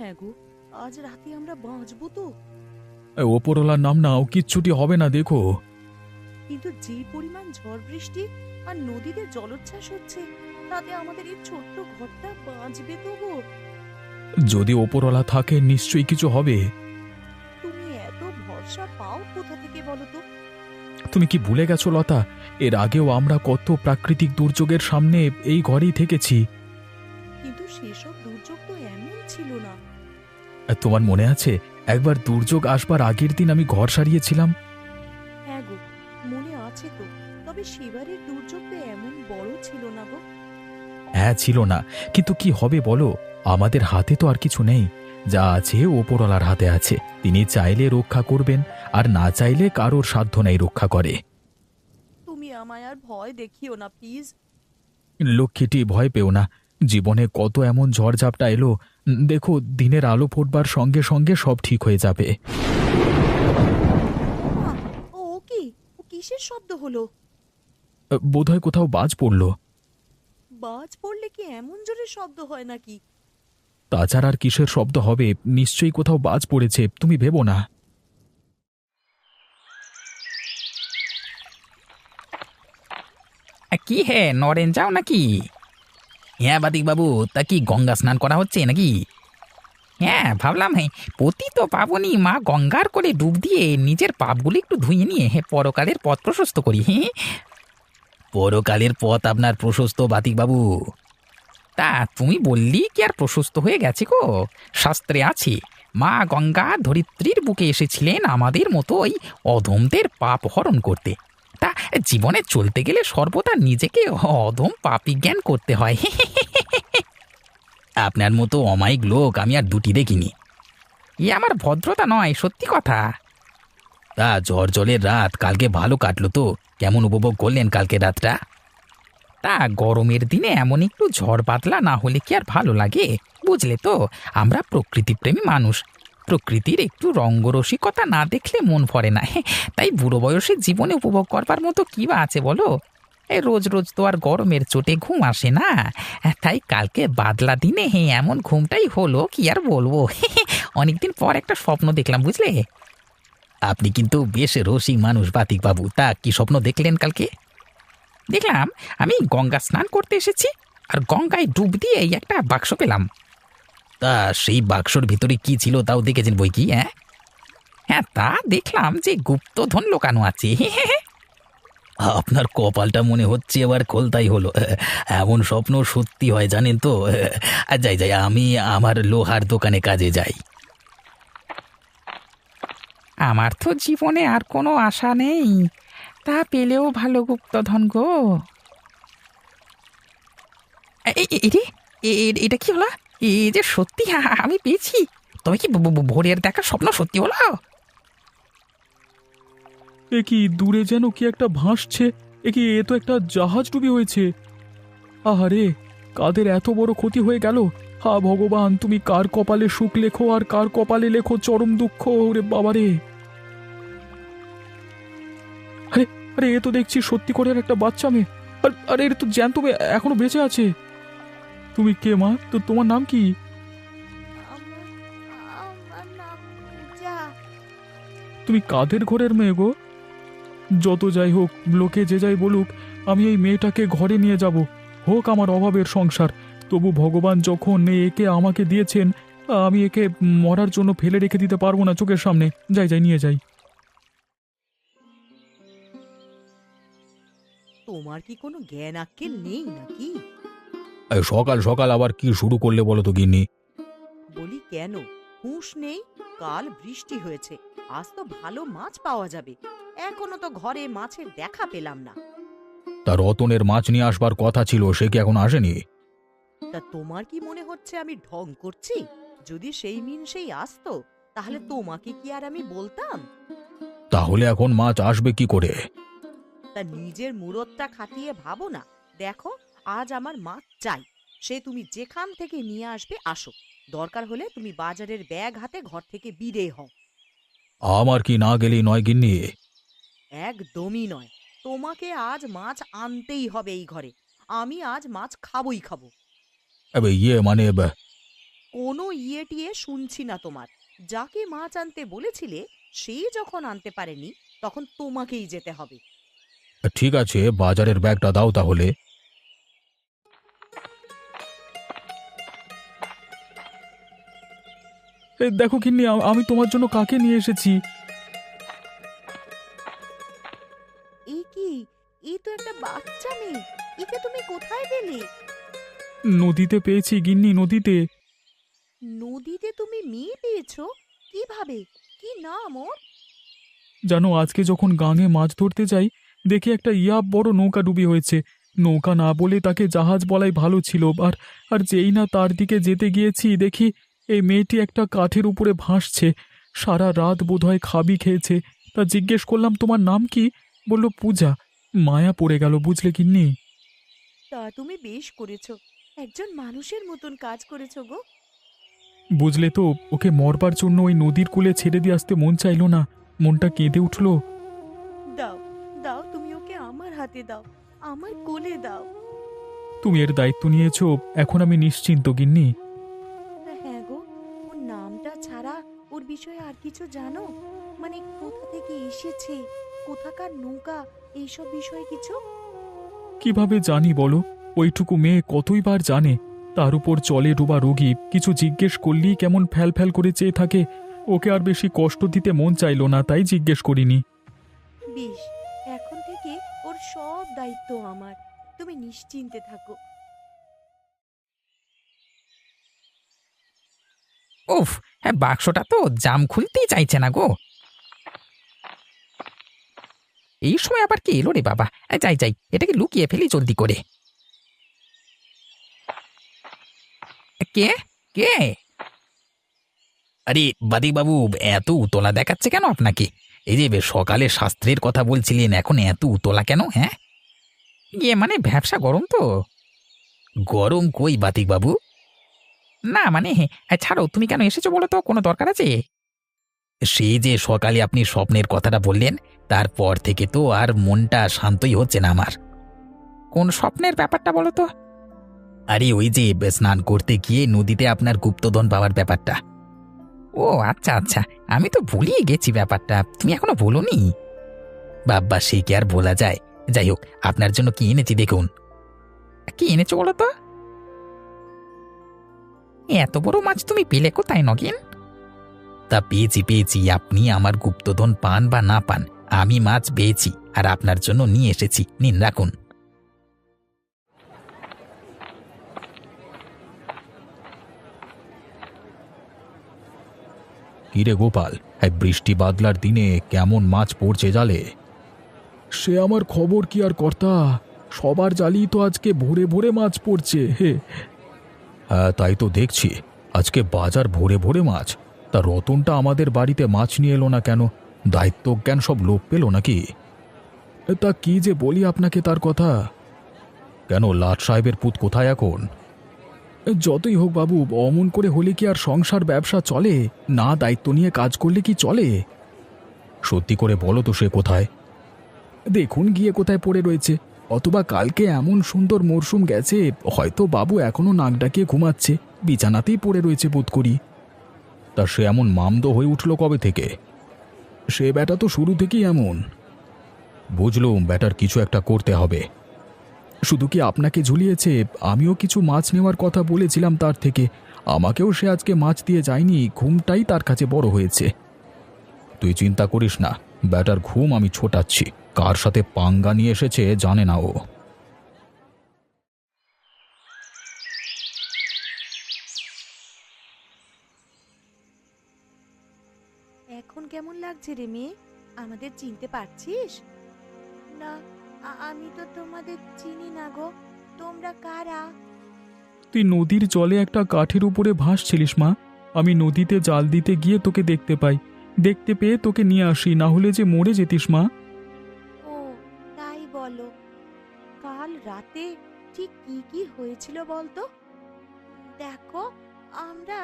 হ্যাঁ গো, আজ রাতে আমরা বাঁচবো তো? ওপরওয়ালার নাম নাও, কিচ্ছুটি হবে না দেখো। কিন্তু যে পরিমাণ ঝড় বৃষ্টি আর নদীতে জলোচ্ছ্বাস হচ্ছে, তাতে আমাদের এই ছোট্ট ঘরটা বাঁচবে তো গো? যদি ওপরওয়ালা থাকে নিশ্চয়ই কিছু হবে। তুমি এত ভরসা পাও কোথা থেকে বলো তো? তুমি কি ভুলে গেছো লতা? এর আগেও আমরা কত প্রাকৃতিক দুর্যোগের সামনে এই ঘরেই থেকেছি। কিন্তু সেসব দুর্যোগ তো এমন ছিল না। আর তোমার মনে আছে একবার দুর্যোগ আসবার আগের দিন আমি ঘর সারিয়েছিলাম? হ্যাঁ গো, মনে আছে তো। তবে সেবারের দুর্যোগ তো এমন বড় ছিল না গো। হ্যাঁ ছিল না, কিন্তু কি হবে বলো? আমাদের হাতে তো আর কিছু নেই। যা আছে ওপরওয়ালার হাতে আছে। তিনি চাইলে রক্ষা করবেন, আর না চাইলে কারোর সাধ্য নেই রক্ষা করে। তুমি আমায় আর ভয় দেখিও না প্লিজ। লক্ষ্মীটি, ভয় পেও না। জীবনে কত এমন ঝড়ঝাপটা এলো। দেখো, দিনের আলো ফুটবার সঙ্গে সঙ্গে সব ঠিক হয়ে যাবে। মা, ও কি? ও কিসের শব্দ হলো? বোধহয় কোথাও বাজ পড়ল। বাজ পড়লে কি এমন জোরে শব্দ হয় নাকি? তাছাড়া আর কিসের শব্দ হবে? নিশ্চয়ই কোথাও বাজ পড়েছে, তুমি ভেবো না। কি হে নরেন যাও নাকি? হ্যাঁ বাদিক বাবু, তা কি গঙ্গা স্নান করা হচ্ছে নাকি? হ্যাঁ ভাবলাম, হ্যাঁ পতিত পাবনী মা গঙ্গার করে ডুব দিয়ে নিজের পাপগুলি একটু ধুয়ে নিয়ে পরকালের পথ প্রশস্ত করি। পরকালের পথ আপনার প্রশস্ত বাতিক বাবু? তা তুমি বললি কি আর প্রশস্ত হয়ে গেছে গো? শাস্ত্রে আছে, মা গঙ্গা ধরিত্রীর বুকে এসেছিলেন আমাদের মতো ওই অধমদের পাপ হরণ করতে। তা জীবনে চলতে গেলে সর্বদা নিজেকে অধম পাপী জ্ঞান করতে হয়। আপনার মতো অমায়িক লোক আমি আর দুটি দেখিনি। এ আমার ভদ্রতা নয়, সত্যি কথা। তা ঝড় জলের রাত কালকে ভালো কাটলো তো? কেমন উপভোগ করলেন কালকে রাতটা? তা গরমের দিনে এমন একটু ঝড় বাদলা না হলে কি আর ভালো লাগে? বুঝলে তো, আমরা প্রকৃতিপ্রেমী মানুষ। প্রকৃতির একটু রঙ্গরসিকতা না দেখলে মন ভরে না। তাই বুড়ো বয়সে জীবনে উপভোগ করবার মতো কি বা আছে বলো? এই রোজ রোজ তো আর গরমের চোটে ঘুম আসে না। তাই কালকে বাদলা দিনে এমন ঘুমটাই হলো, কি আর বলবো। অনেকদিন পর একটা স্বপ্ন দেখলাম, বুঝলে? আপনি কিন্তু বেশ রসিক মানুষ বাতিক বাবু। তা কি স্বপ্ন দেখলেন কালকে? দেখলাম আমি গঙ্গা স্নান করতে এসেছি, আর গঙ্গায় ডুব দিয়ে এই একটা বাক্স পেলাম। তা সেই বাক্সর ভিতরে কি ছিল তাও দেখেছেন বই কি? হ্যাঁ হ্যাঁ, তা দেখলাম যে গুপ্তধন লোকানো আছে। আপনার কপালটা মনে হচ্ছে এবার খোলতাই হলো। এমন স্বপ্ন সত্যি হয় জানেন তো। যাই যাই, আমি আমার লোহার দোকানে কাজে যাই। আমার তো জীবনে আর কোনো আশা নেই, তা পেলেও ভালো গুপ্তধন গো। রে, এটা কি হলো? এই যে সত্যি আমি পেয়েছি। তবে কি ভোরের দেখা স্বপ্ন সত্যি হলো? এ কি, দূরে যেন কি একটা ভাসছে। এ কি, এ তো একটা জাহাজ ডুবি হয়েছে। আহারে, কাদের এত বড় ক্ষতি হয়ে গেল! হা ভগবান, তুমি কার কপালে সুখ লেখো আর কার কপালে লেখো চরম দুঃখ। ওরে বাবারে! আরে আরে, এ তো দেখছি সত্যি করে একটা বাচ্চা মেয়ে। আরে, এর তো জ্যান্ত মেয়ে এখনো বেঁচে আছে। তুমি কে মা? তো তোমার নাম কি? আমার আমার নাম পূজা। তুমি কাদের ঘরের মেয়ে গো? যত যাই হোক, লোকে যে যাই বলুক, আমি এই মেয়েটাকে ঘরে নিয়ে যাব। হোক আমার অভাবের সংসার, তবু ভগবান যখন একে আমাকে দিয়েছেন, আমি একে মরার জন্য ফেলে রেখে দিতে পারবো না চোখের সামনে। যাই যাই, নিয়ে যাই। তোমার কি কোনো জ্ঞান আক্কেল নেই নাকি? সকাল সকাল আবার কি শুরু করলে বলো তো গিন্নি? বলি কেন, হুঁশ নেই? কাল বৃষ্টি হয়েছে, আজ তো ভালো মাছ পাওয়া যাবে। এখনো তো ঘরে মাছের দেখা পেলাম না। তার রতনের মাছ নিয়ে আসবার কথা ছিল, সে কি এখন আসেনি? তা তোমার কি মনে হচ্ছে আমি ঢং করছি? যদি সেই সেই আসতো, তাহলে তোমাকে কি আর আমি বলতাম? তাহলে এখন মাছ আসবে কি করে? তা নিজের মুরতটা খাটিয়ে ভাবো না। দেখো, আজ আমার মাছ চাই। সে তুমি যেখান থেকে নিয়ে আসবে আসো। দরকার হলে তুমি বাজারের ব্যাগ হাতে ঘর থেকে বিদে হও। আমার কি না গেলেই নয় গিন্নি? একদমই নয়। তোমাকে আজ মাছ আনতেই হবে এই ঘরে। আমি আজ মাছ খাবই খাবো। ইয়ে মানে কোনো ইয়ে টিয়ে শুনছি না তোমার। যাকে মাছ আনতে বলেছিলে সেই যখন আনতে পারেনি, তখন তোমাকেই যেতে হবে। ঠিক আছে, বাজারের ব্যাগটা দাও তাহলে। দেখো গিন্নি, আমি তোমার জন্য কাকে নিয়ে এসেছি। এই কি, এই তো একটা বাচ্চা মেয়ে। একে তুমি কোথায় পেলে? নদীতে পেয়েছি গিন্নি, নদীতে। নদীতে তুমি মেয়ে পেয়েছো? কিভাবে? কি নাম ওর? জানো, আজকে যখন গাঙে মাছ ধরতে যাই, দেখি একটা বড় নৌকা ডুবি হয়েছে। নৌকা না বলে তাকে জাহাজ বলাই ভালো ছিল। আর আর যেই না তার দিকে যেতে গিয়েছি, দেখি এই মেয়েটি একটা কাঠের উপরে ভাসছে। সারা রাত বোধহয় খাবি খেয়েছে। তা জিজ্ঞেস করলাম, তোমার নাম কি? বলল পূজা। মায়া পড়ে গেল, বুঝলে গিন্নি। তা তুমি বেশ করেছো, একজন মানুষের মতন কাজ করেছো গো। বুঝলে তো, ওকে মরবার জন্য ওই নদীর কূলে ছেড়ে দিয়ে আসতে মন চাইল না। মনটা কেঁদে উঠল। দাও, দাও, তুমি ওকে আমার হাতে দাও, আমার কোলে দাও। তুমি এর দায়িত্ব নিয়েছো, এখন আমি নিশ্চিন্ত গিন্নি। হ্যাঁ গো, ওর নামটা ছাড়া ওর বিষয়ে আর কিছু জানো? মানে কোথা থেকে এসেছে, কোথাকার নৌকা, এইসব বিষয়ে কিছু? কিভাবে জানি বলো? ওইটুকু মেয়ে কতই বার জানে। তার উপর চলে ডোবা রোগী, কিছু জিজ্ঞেস করলেই কেমন ফ্যাল ফ্যাল করে চেয়ে থাকে। ওকে আর বেশি কষ্ট দিতে মন চাইল না, তাই জিজ্ঞেস করিনি। বেশ, এখন থেকে ওর সব দায়িত্ব আমার, তুমি নিশ্চিন্তে থাকো। উফ, হ্যাঁ, বাক্সটা তো জাম খুলতেই চাইছে না গো। এই সময় আবার কি এলো রে বাবা! যাই যাই, এটাকে লুকিয়ে ফেলি জলদি করে। কে? কে? আরে বাদিক বাবু, এত উতলা দেখাচ্ছে কেন আপনাকে? এই যে সকালে শাস্ত্রের কথা বলছিলেন, এখন এত উতলা কেন? হ্যাঁ, মানে ব্যবসা গরম তো। গরম কই বাতিক বাবু? না মানে, ছাড়ো, তুমি কেন এসেছো বলো তো, কোনো দরকার আছে? সেই যে সকালে আপনি স্বপ্নের কথাটা বললেন, তারপর থেকে তো আর মনটা শান্তই হচ্ছে না আমার। কোন স্বপ্নের ব্যাপারটা বলো তো? আরে ওই যে স্নান করতে গিয়ে নদীতে আপনার গুপ্তধন পাওয়ার ব্যাপারটা। ও আচ্ছা আচ্ছা, আমি তো ভুলিয়ে গেছি ব্যাপারটা, তুমি এখনো বলোনি। বাব্বা, সে কি আর বলা যায়। যাই হোক, আপনার জন্য কি এনেছি দেখুন। কি এনেছো বলো তো? এত বড় মাছ তুমি পেলে কোথায় নগেন? তা পেয়েছি পেয়েছি, আপনি আমার গুপ্তধন পান বা না পান, আমি মাছ পেয়েছি আর আপনার জন্য নিয়ে এসেছি, নিন রাখুন। কিরে গোপাল, এই বৃষ্টি বাদলার দিনে কেমন মাছ পড়ছে জালে? সে আমার খবর কি আর কর্তা, সবার জালই তো আজকে ভোরে ভোরে মাছ পড়ছে। হে, হ্যাঁ তাই তো দেখছি, আজকে বাজার ভরে ভরে মাছ। তা রতনটা আমাদের বাড়িতে মাছ নিয়ে এলো না কেন? দায়িত্বজ্ঞান সব লোপ পেল নাকি? তা কি যে বলি আপনাকে তার কথা। কেন, লাট সাহেবের পুত কোথায় এখন? যতই হোক বাবু, অমন করে হলে কি আর সংসার ব্যবসা চলে? না দায়িত্ব নিয়ে কাজ করলে কি চলে? সত্যি করে বলো তো, সে কোথায়? দেখুন গিয়ে কোথায় পড়ে রয়েছে। অথবা কালকে এমন সুন্দর মরশুম গেছে, হয়তো বাবু এখনো নাক ডাকিয়ে ঘুমাচ্ছে, বিছানাতেই পড়ে রয়েছে বোধ করি। তা সে এমন মামদো হয়ে উঠল কবে থেকে? সে ব্যাটা তো শুরু থেকেই এমন। বুঝলুম, ব্যাটার কিছু একটা করতে হবে। শুধু কি আপনাকে ঝুলিয়েছে? আমিও কিছু মাছ নেওয়ার কথা বলেছিলাম তার থেকে। আমাকেও সে আজকে মাছ দিয়ে যায়নি, ঘুমটাই তার কাছে বড় হয়েছে। তুই চিন্তা করিস না, ব্যাটার ঘুম আমি ছোটাচ্ছি। কার সাথে পাঙ্গা নিয়ে এসেছে জানে না ও। এখন কেমন লাগছে রে মেয়ে? আমাদের চিনতে পারছিস? না, আমি তো তোমাদের চিনি না গো, তোমরা কারা? তুই নদীর জলে একটা কাঠের উপরে ভাসছিলিস মা। আমি নদীতে জাল দিতে গিয়ে তোকে দেখতে পাই, দেখতে পেয়ে তোকে নিয়ে আসি, না হলে যে মরে যেতিস মা। ও, তাই বলো। কাল রাতে ঠিক কি কি হয়েছিল বলতো? দেখো, আমরা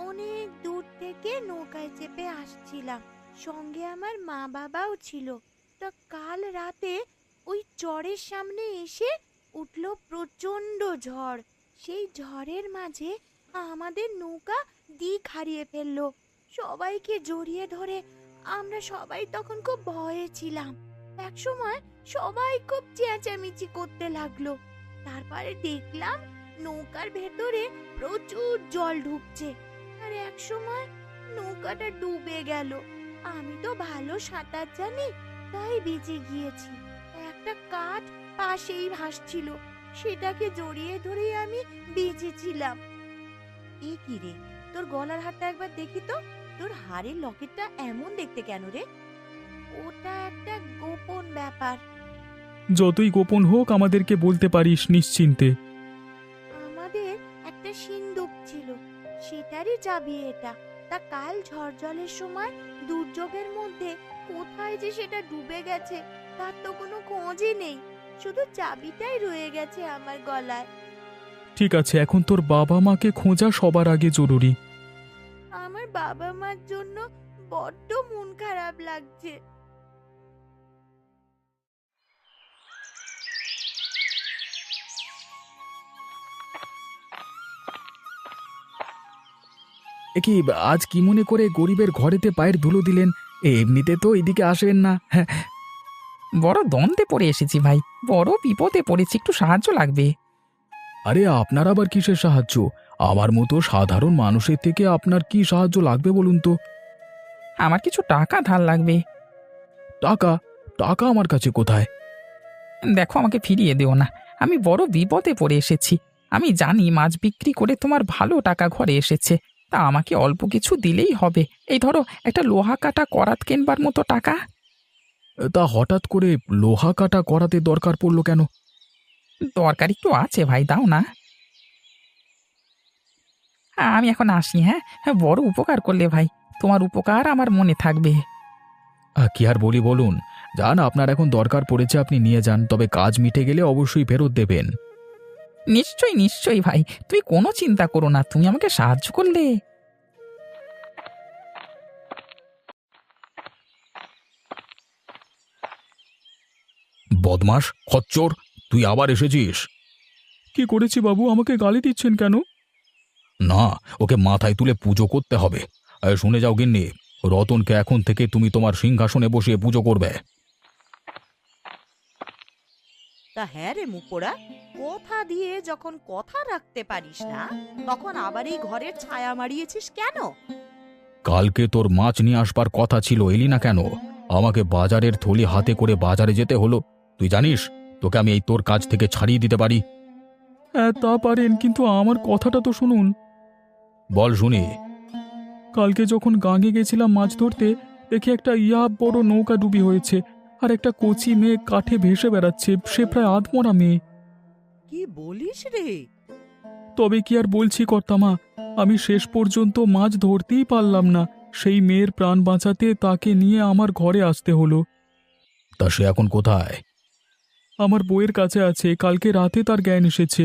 অনেক দূর থেকে নৌকায় চেপে আসছিলাম, সঙ্গে আমার মা বাবাও ছিল। তা কাল রাতে ওই চরের সামনে এসে উঠল প্রচন্ড ঝড়। সেই ঝড়ের মাঝে আমাদের নৌকা দিক হারিয়ে ফেললো। সবাইকে জড়িয়ে ধরে আমরা সবাই তখন খুব ভয়ে ছিলাম। একসময় সবাই খুব চেঁচামেচি করতে লাগলো। তারপরে দেখলাম নৌকার ভেতরে প্রচুর জল ঢুকছে, আর একসময় নৌকাটা ডুবে গেল। আমি তো ভালো সাঁতার জানি, তাই বেঁচে গিয়েছি। একটা কাঠ পাশেই ভাসছিল, সেটাকে জড়িয়ে ধরে আমি বেঁচেছিলাম। এ কি রে, তোর গলার হারটা একবার দেখি তো। তোর হাড়ের লকেটটা এমন দেখতে কেন রে? ওটা একটা গোপন ব্যাপার। যতই গোপন হোক আমাদেরকে বলতে পারিস নিশ্চিন্তে। আমাদের একটা সিন্দুক ছিল, সেটারই চাবি এটা। তা কাল ঝড় জলের সময় দুর্যোগের মধ্যে কোথায় যে সেটা ডুবে গেছে তার তো কোনো খোঁজই নেই, শুধু চাবিটাই রয়ে গেছে আমার গলায়। ঠিক আছে, এখন তোর বাবা মাকে খোঁজা সবার আগে জরুরি। আমার বাবা মার জন্য বড্ড মন খারাপ লাগছে। কি আজ কি মনে করে গরিবের ঘরেতে পায়ের ধুলো দিলেন? এমনিতে তো এদিকে আসবেন না। বড় দ্বন্দ্বে পড়ে এসেছি ভাই, বড় বিপদে পড়েছি, একটু সাহায্য লাগবে। আরে আপনার আবার কিসের সাহায্য? আমার মতো সাধারণ মানুষের থেকে আপনার কি সাহায্য লাগবে বলুন তো? আমার কিছু টাকা ধার লাগবে। টাকা? টাকা আমার কাছে কোথায়? দেখো, আমাকে ফিরিয়ে দিও না, আমি বড় বিপদে পড়ে এসেছি। আমি জানি মাছ বিক্রি করে তোমার ভালো টাকা ঘরে এসেছে, তা আমাকে অল্প কিছু দিলেই হবে। এই ধরো একটা লোহা কাটা করাত কেনবার মতো টাকা। তা হঠাৎ করে লোহা কাটা করাতে দরকার পড়লো কেন? দরকার একটু আছে ভাই, দাও না। আমি এখন আসি। হ্যাঁ, বড় উপকার করলে ভাই, তোমার উপকার আমার মনে থাকবে। কি আর বলি বলুন, যান, আপনার এখন দরকার পড়েছে, আপনি নিয়ে যান, তবে কাজ মিটে গেলে অবশ্যই ফেরত দেবেন। নিশ্চয়ই নিশ্চয়ই ভাই, তুমি কোনো চিন্তা করো না, তুমি আমাকে সাহায্য করলে। বদমাস, খচ্চর, তুই আবার এসেছিস? কি করেছি বাবু, আমাকে গালি দিচ্ছেন কেন? না, ওকে মাথায় তুলে পুজো করতে হবে। শুনে যাও গিন্নি, রতনকে এখন থেকে তুমি তোমার সিংহাসনে বসিয়ে পুজো করবে। তা হ্যাঁ রে মুখপোড়া, কথা দিয়ে যখন কথা রাখতে পারিস না, তখন আবার এই ঘরের ছায়া মারিয়েছিস কেন? কালকে তোর মাছ নিয়ে আসবার কথা ছিল, এলি না কেন? আমাকে বাজারের থলি হাতে করে বাজারে যেতে হলো। তুই জানিস তোকে আমি এই তোর কাজ থেকে ছাড়িয়ে দিতে পারি। হ্যাঁ তা পারেন, কিন্তু আমার কথাটা তো শুনুন। বল শুনি। কালকে যখন গাঙে গেছিলাম মাছ ধরতে, দেখি একটা বড় নৌকা ডুবি হয়েছে, আর একটা কচি মেয়ে কাঠে ভেসে বেড়াচ্ছে, সে প্রায় আধমরা মেয়ে। কি বলিস রে? তবে কি আর বলছি কর্তামা, আমি শেষ পর্যন্ত মাছ ধরতেই পারলাম না। সেই মেয়ের প্রাণ বাঁচাতে তাকে নিয়ে আমার ঘরে আসতে হলো। তা সে এখন কোথায়? আমার বউয়ের কাছে আছে, কালকে রাতে তার জ্ঞান এসেছে।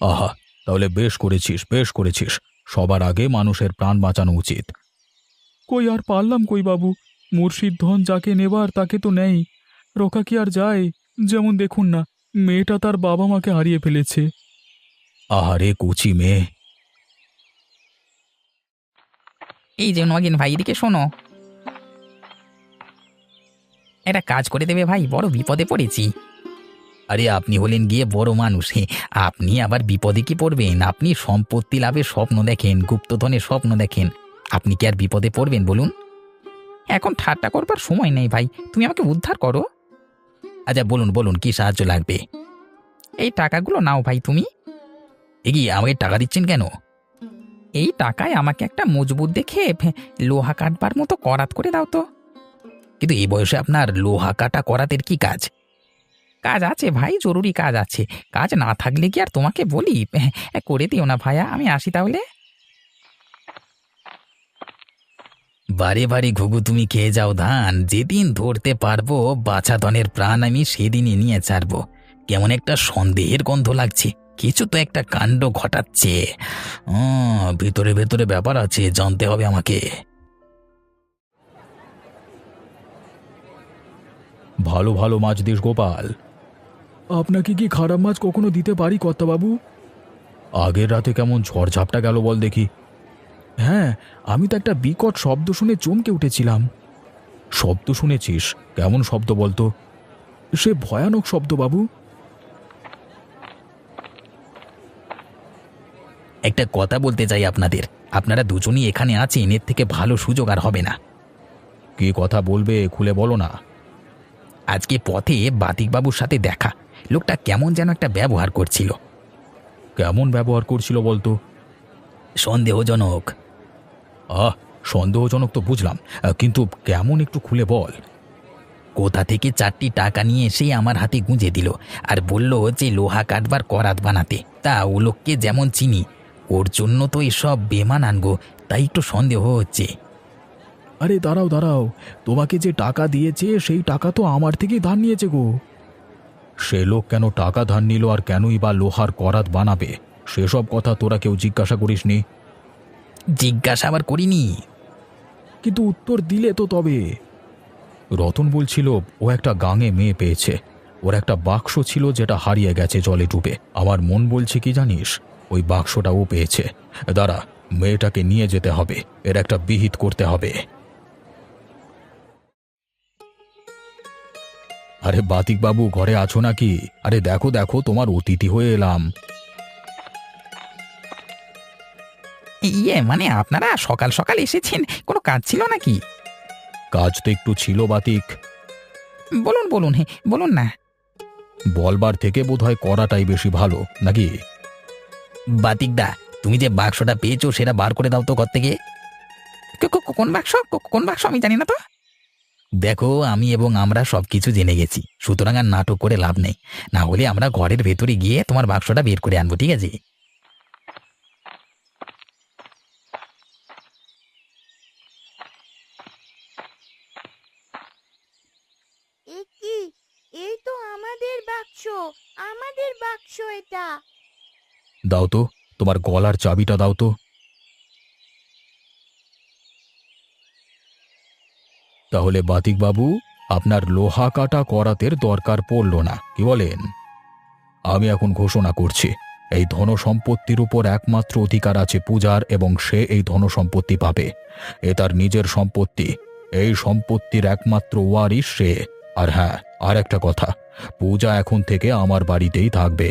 আহা, তাহলে বেশ করেছিস, বেশ করেছিস। সবার আগে মানুষের প্রাণ বাঁচানো উচিত। কই আর পারলাম কই বাবু, মুর্শিদ ধন যাকে নেবার তাকে তো নেই, রোকা কি আর যায়? যেমন দেখুন না, মেয়েটা তার বাবা মাকে হারিয়ে ফেলেছে। আহারে কুচি মেয়ে। এই যে নগেন ভাই, এদিকে শোনো, একটা কাজ করে দেবে ভাই, বড় বিপদে পড়েছি। আরে আপনি হলেন গিয়ে বড় মানুষ, আপনি আবার বিপদে কি পড়বেন? আপনি সম্পত্তি লাভের স্বপ্ন দেখেন, গুপ্তধনের স্বপ্ন দেখেন, আপনি কি আর বিপদে পড়বেন বলুন? এখন ঠাট্টা করবার সময় নেই ভাই, তুমি আমাকে উদ্ধার করো। আচ্ছা বলুন বলুন, কি সাহায্য লাগবে? এই টাকাগুলো নাও ভাই তুমি। এগিয়ে আমাকে টাকা দিচ্ছেন কেন? এই টাকায় আমাকে একটা মজবুত দেখে লোহা কাটবার মতো করাত করে দাও তো। কিন্তু এই বয়সে আপনার লোহা কাটা করাতের কি কাজ? কাজ আছে ভাই, জরুরি কাজ আছে, কাজ না থাকলে কি আর তোমাকে বলি? করে দিও না ভাইয়া, আমি আসি তাহলে। বারে বারে ঘুঘু তুমি খেয়ে যাও ধান, যেদিন ধরতে পারবো বাছা ধনের প্রাণ আমি সেদিনই নিয়ে ছাড়বো। কেমন একটা সন্দেহের গন্ধ লাগছে, কিছু তো একটা কাণ্ড ঘটাচ্ছে। ভিতরে ভেতরে ব্যাপার আছে, জানতে হবে আমাকে। ভালো ভালো মাছ দিস গোপাল। আপনাকে কি খারাপ মাছ কখনো দিতে পারি কর্তাবাবু? আগের রাতে কেমন ঝড়ঝাপটা গেল বল দেখি। হ্যাঁ, আমি তো একটা বিকট শব্দ শুনে চমকে উঠেছিলাম। শব্দ শুনেছিস? কেমন শব্দ বলতো? সে ভয়ানক শব্দ বাবু। একটা কথা বলতে চাই আপনাদের, আপনারা দুজনই এখানে আছেন, এর থেকে ভালো সুযোগ আর হবে না। কি কথা বলবে, খুলে বলো না। আজকে পথে বাতিকবাবুর সাথে দেখা, লোকটা কেমন যেন একটা ব্যবহার করছিল। কেমন ব্যবহার করছিল বলতো? সন্দেহজনক। সন্দেহজনক তো বুঝলাম, কিন্তু কেমন একটু খুলে বল। কোথা থেকে 4টি টাকা নিয়ে এসে আমার হাতে গুঁজে দিল আর বলল যে লোহা কাটবার করাত বানাতে। তা ও লোককে যেমন চিনি, ওর জন্য তো এসব বেমান আনগো, তাই একটু সন্দেহ হচ্ছে। আরে দাঁড়াও দাঁড়াও, তোমাকে যে টাকা দিয়েছে সেই টাকা তো আমার থেকেই ধার নিয়েছে গো। সে লোক কেন টাকা ধার নিল আর কেনই বা লোহার করাত বানাবে, সেসব কথা তোরা কেউ জিজ্ঞাসা করিসনি? জিজ্ঞাসা আবার করিনি। কিন্তু উত্তর দিলে তো তবে। রতন বলছিল ও একটা গাঙে মেয়ে পেয়েছে, ওর একটা বাক্স ছিল যেটা হারিয়ে গেছে জলে ডুবে। আমার মন বলছে কি জানিস, ওই বাক্সটা ও পেয়েছে। দাঁড়া, মেয়েটাকে নিয়ে যেতে হবে, এর একটা বিহিত করতে হবে। আরে বাতিক বাবু, ঘরে আছো নাকি? আরে দেখো দেখো, তোমার অতিথি হয়ে এলাম। মানে আপনারা সকাল সকাল এসেছেন, কোনো কাজ ছিল নাকি? কাজ তো একটু ছিল বাতিক। বলুন বলুন, হ্যাঁ বলুন না। বলবার থেকে বোধহয় করাটাই বেশি ভালো নাকি? বাতিকদা, তুমি যে বাক্সটা পেয়েছো সেটা বার করে দাও তো ঘর থেকে। কোন বাক্স? কোন বাক্স আমি জানি না তো। দেখো, আমি এবং আমরা সবকিছু জেনে গেছি, সুতরাং আর নাটক করে লাভ নেই। না হলে আমরা ঘরের ভেতরে গিয়ে তোমার বাক্সটা বের করে আনবো, ঠিক আছে? এ কি? এই তো আমাদের বাক্স, আমাদের বাক্স এটা। দাও তো, তোমার গলার চাবিটা দাও তো। তাহলে বাতিক বাবু, আপনার লোহা কাটা করাতের দরকার পড়ল না, কি বলেন? আমি এখন ঘোষণা করছি, এই ধন সম্পত্তির উপর একমাত্র অধিকার আছে পূজার, এবং সে এই ধন সম্পত্তি পাবে। এ তার নিজের সম্পত্তি, এই সম্পত্তির একমাত্র ওয়ারিশ সে। আর হ্যাঁ, আর একটা কথা, পূজা এখন থেকে আমার বাড়িতেই থাকবে।